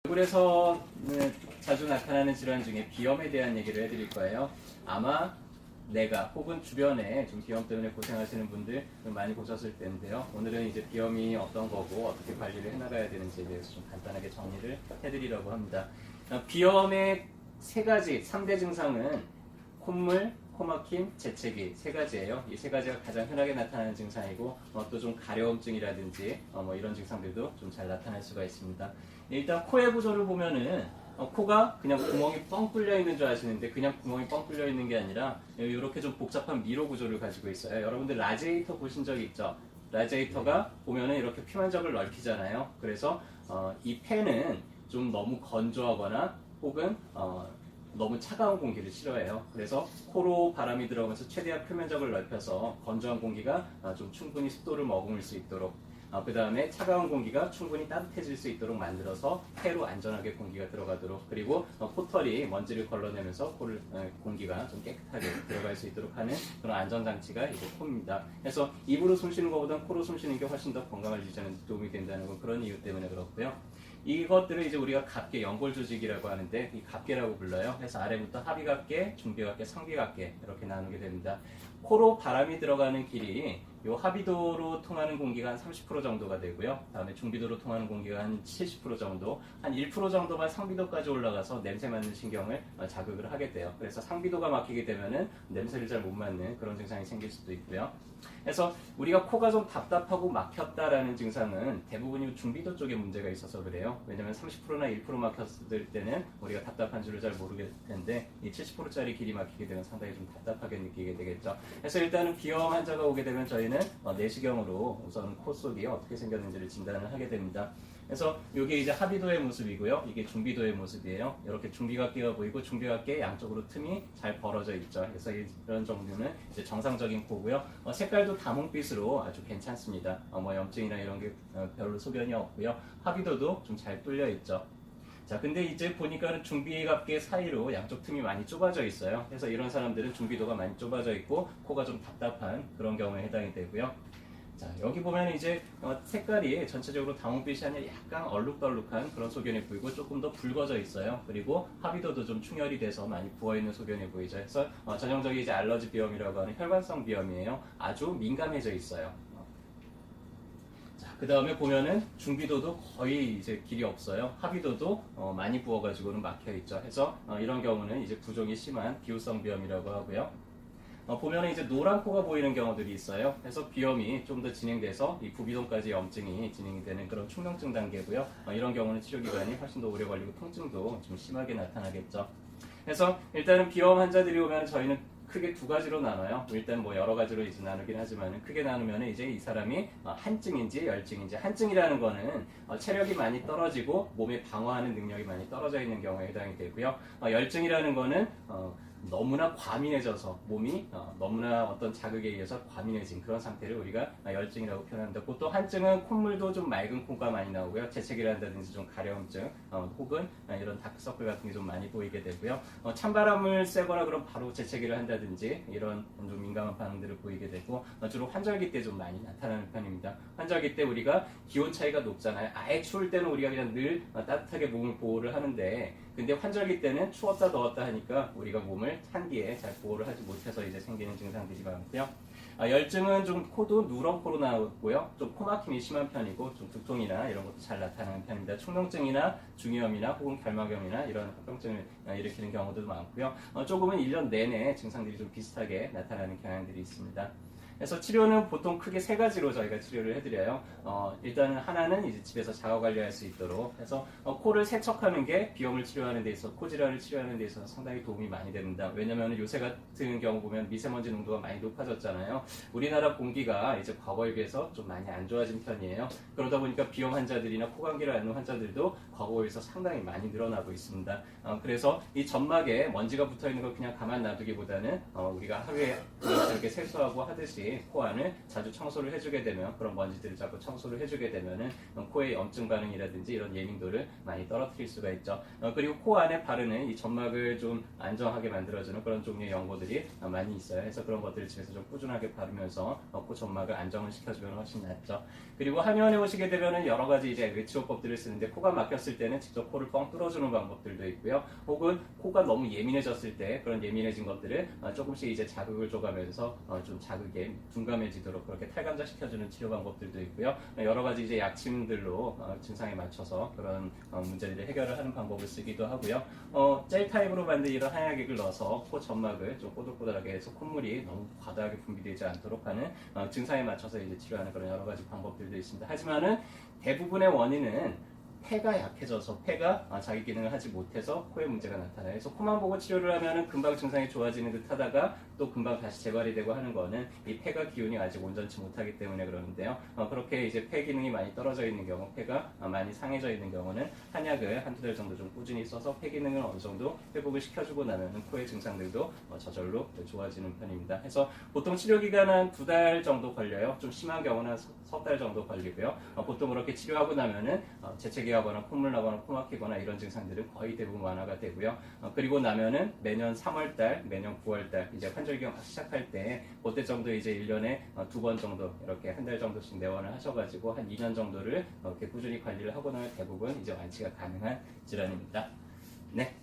얼굴에서 자주 나타나는 질환 중에 비염에 대한 얘기를 해드릴 거예요. 아마 내가 혹은 주변에 좀 비염 때문에 고생하시는 분들 많이 보셨을 텐데요. 오늘은 이제 비염이 어떤 거고 어떻게 관리를 해나가야 되는지에 대해서 좀 간단하게 정리를 해드리려고 합니다. 비염의 세 가지 3대 증상은 콧물, 코막힘, 재채기 세 가지예요. 이 세 가지가 가장 흔하게 나타나는 증상이고 또 좀 가려움증이라든지 뭐 이런 증상들도 좀 잘 나타날 수가 있습니다. 일단 코의 구조를 보면은 코가 그냥 구멍이 뻥 뚫려 있는 줄 아시는데 그냥 구멍이 뻥 뚫려 있는 게 아니라 이렇게 좀 복잡한 미로 구조를 가지고 있어요. 여러분들 라지에이터 보신 적 있죠? 라지에이터가 보면은 이렇게 피만적을 넓히잖아요. 그래서 이 폐는 좀 너무 건조하거나 혹은 너무 차가운 공기를 싫어해요. 그래서 코로 바람이 들어오면서 최대한 표면적을 넓혀서 건조한 공기가 좀 충분히 습도를 머금을 수 있도록 그 다음에 차가운 공기가 충분히 따뜻해질 수 있도록 만들어서 폐로 안전하게 공기가 들어가도록 그리고 포털이 먼지를 걸러내면서 공기가 좀 깨끗하게 들어갈 수 있도록 하는 그런 안전장치가 이제 코입니다. 그래서 입으로 숨 쉬는 것보다 코로 숨 쉬는 게 훨씬 더 건강을 유지하는 데 도움이 된다는 건 그런 이유 때문에 그렇고요. 이것들을 이제 우리가 갑계, 연골조직이라고 하는데 이 갑계라고 불러요. 그래서 아래부터 하비갑계, 중비갑계, 상비갑계 이렇게 나누게 됩니다. 코로 바람이 들어가는 길이 요 하비도로 통하는 공기가 한 30% 정도가 되고요. 다음에 중비도로 통하는 공기가 한 70% 정도, 한 1% 정도만 상비도까지 올라가서 냄새 맡는 신경을 자극을 하게 돼요. 그래서 상비도가 막히게 되면은 냄새를 잘 못 맡는 그런 증상이 생길 수도 있고요. 그래서 우리가 코가 좀 답답하고 막혔다라는 증상은 대부분이 중비도 쪽에 문제가 있어서 그래요. 왜냐면 30%나 1% 막혔을 때는 우리가 답답한 줄을 잘 모르게 텐데 이 70%짜리 길이 막히게 되면 상당히 좀 답답하게 느끼게 되겠죠. 그래서 일단은 비염 환자가 오게 되면 저희는 내시경으로 우선 코 속이 어떻게 생겼는지를 진단을 하게 됩니다. 그래서 이게 이제 하비도의 모습이고요. 이게 중비도의 모습이에요. 이렇게 중비각계가 보이고 중비각계 양쪽으로 틈이 잘 벌어져 있죠. 그래서 이런 정도는 이제 정상적인 코고요. 색깔도 다홍빛으로 아주 괜찮습니다. 뭐 염증이나 이런 게 별로 소견이 없고요. 하비도도 좀 잘 뚫려 있죠. 자, 근데 이제 보니까는 중비각계 사이로 양쪽 틈이 많이 좁아져 있어요. 그래서 이런 사람들은 중비도가 많이 좁아져 있고 코가 좀 답답한 그런 경우에 해당이 되고요. 자, 여기 보면 이제 색깔이 전체적으로 다홍빛이 아니라 약간 얼룩덜룩한 그런 소견이 보이고 조금 더 붉어져 있어요. 그리고 하비도도 좀 충혈이 돼서 많이 부어있는 소견이 보이죠. 그래서 전형적인 이제 알러지 비염이라고 하는 혈관성 비염이에요. 아주 민감해져 있어요. 그 다음에 보면은 중비도도 거의 이제 길이 없어요. 하비도도 많이 부어가지고는 막혀 있죠. 해서 이런 경우는 이제 부종이 심한 기후성 비염이라고 하고요. 보면은 이제 노란 코가 보이는 경우들이 있어요. 그래서 비염이 좀 더 진행돼서 이 부비동까지 염증이 진행이 되는 그런 충농증 단계고요. 이런 경우는 치료 기간이 훨씬 더 오래 걸리고 통증도 좀 심하게 나타나겠죠. 그래서 일단은 비염 환자들이 오면 저희는 크게 두 가지로 나눠요. 일단 뭐 여러 가지로 이제 나누긴 하지만 크게 나누면 이제 이 사람이 한증인지 열증인지, 한증이라는 거는 체력이 많이 떨어지고 몸에 방어하는 능력이 많이 떨어져 있는 경우에 해당이 되고요. 열증이라는 거는 너무나 과민해져서 몸이 너무나 어떤 자극에 의해서 과민해진 그런 상태를 우리가 열증이라고 표현합니다. 보통 한증은 콧물도 좀 맑은 코가 많이 나오고요. 재채기를 한다든지 좀 가려움증 혹은 이런 다크서클 같은 게 좀 많이 보이게 되고요. 찬바람을 쐬거나 그럼 바로 재채기를 한다든지 이런 좀 민감한 반응들을 보이게 되고 주로 환절기 때 좀 많이 나타나는 편입니다. 환절기 때 우리가 기온 차이가 높잖아요. 아예 추울 때는 우리가 그냥 늘 따뜻하게 몸을 보호를 하는데 근데 환절기 때는 추웠다 더웠다 하니까 우리가 몸을 찬기에 잘 보호를 하지 못해서 이제 생기는 증상들이 많고요. 열증은 좀 코도 누런 코로 나오고요. 좀 코막힘이 심한 편이고 좀 두통이나 이런 것도 잘 나타나는 편입니다. 충농증이나 중이염이나 혹은 결막염이나 이런 합병증을 일으키는 경우도 많고요. 조금은 1년 내내 증상들이 좀 비슷하게 나타나는 경향들이 있습니다. 그래서 치료는 보통 크게 세 가지로 저희가 치료를 해드려요. 일단은 하나는 이제 집에서 자가 관리할 수 있도록 해서 코를 세척하는 게 비염을 치료하는 데 있어서 코질환을 치료하는 데 있어서 상당히 도움이 많이 됩니다. 왜냐하면 요새 같은 경우 보면 미세먼지 농도가 많이 높아졌잖아요. 우리나라 공기가 이제 과거에 비해서 좀 많이 안 좋아진 편이에요. 그러다 보니까 비염 환자들이나 코감기를 앓는 환자들도 과거에 비해서 상당히 많이 늘어나고 있습니다. 그래서 이 점막에 먼지가 붙어 있는 걸 그냥 가만 놔두기보다는 우리가 하루에 이렇게 세수하고 하듯이 같이 코 안을 자주 청소를 해주게 되면 그런 먼지들을 자꾸 청소를 해주게 되면은 코의 염증 반응이라든지 이런 예민도를 많이 떨어뜨릴 수가 있죠. 그리고 코 안에 바르는 이 점막을 좀 안정하게 만들어주는 그런 종류의 연고들이 많이 있어요. 그래서 그런 것들을 집에서 좀 꾸준하게 바르면서 코 점막을 안정을 시켜주면 훨씬 낫죠. 그리고 한의원에 오시게 되면은 여러 가지 이제 외치료법들을 쓰는데 코가 막혔을 때는 직접 코를 뻥 뚫어주는 방법들도 있고요. 혹은 코가 너무 예민해졌을 때 그런 예민해진 것들을 조금씩 이제 자극을 줘가면서 좀 자극에 둔감해지도록 그렇게 탈감작시켜주는 치료 방법들도 있고요. 여러 가지 이제 약침들로 증상에 맞춰서 그런 문제들을 해결을 하는 방법을 쓰기도 하고요. 젤 타입으로 만든 이런 한약액을 넣어서 코 점막을 좀 꼬들꼬들하게 해서 콧물이 너무 과다하게 분비되지 않도록 하는 증상에 맞춰서 이제 치료하는 그런 여러 가지 방법들도 있습니다. 하지만은 대부분의 원인은 폐가 약해져서 폐가 자기 기능을 하지 못해서 코에 문제가 나타나요. 그래서 코만 보고 치료를 하면은 금방 증상이 좋아지는 듯 하다가 또 금방 다시 재발이 되고 하는 거는 이 폐가 기운이 아직 온전치 못하기 때문에 그러는데요. 그렇게 이제 폐 기능이 많이 떨어져 있는 경우, 폐가 많이 상해져 있는 경우는 한약을 한두 달 정도 좀 꾸준히 써서 폐 기능을 어느 정도 회복을 시켜주고 나면은 코의 증상들도 저절로 좋아지는 편입니다. 그래서 보통 치료 기간은 2달 정도 걸려요. 좀 심한 경우는 석 달 정도 걸리고요. 보통 그렇게 치료하고 나면은 재채기 하거나 콧물 나거나 코 막히거나 이런 증상들은 거의 대부분 완화가 되고요. 그리고 나면은 매년 3월달, 매년 9월달 이제 환절기가 막 시작할 때 그때 정도 이제 1년에 2번 정도 이렇게 한 달 정도씩 내원을 하셔가지고 한 2년 정도를 이렇게 꾸준히 관리를 하고 나면 대부분 이제 완치가 가능한 질환입니다. 네.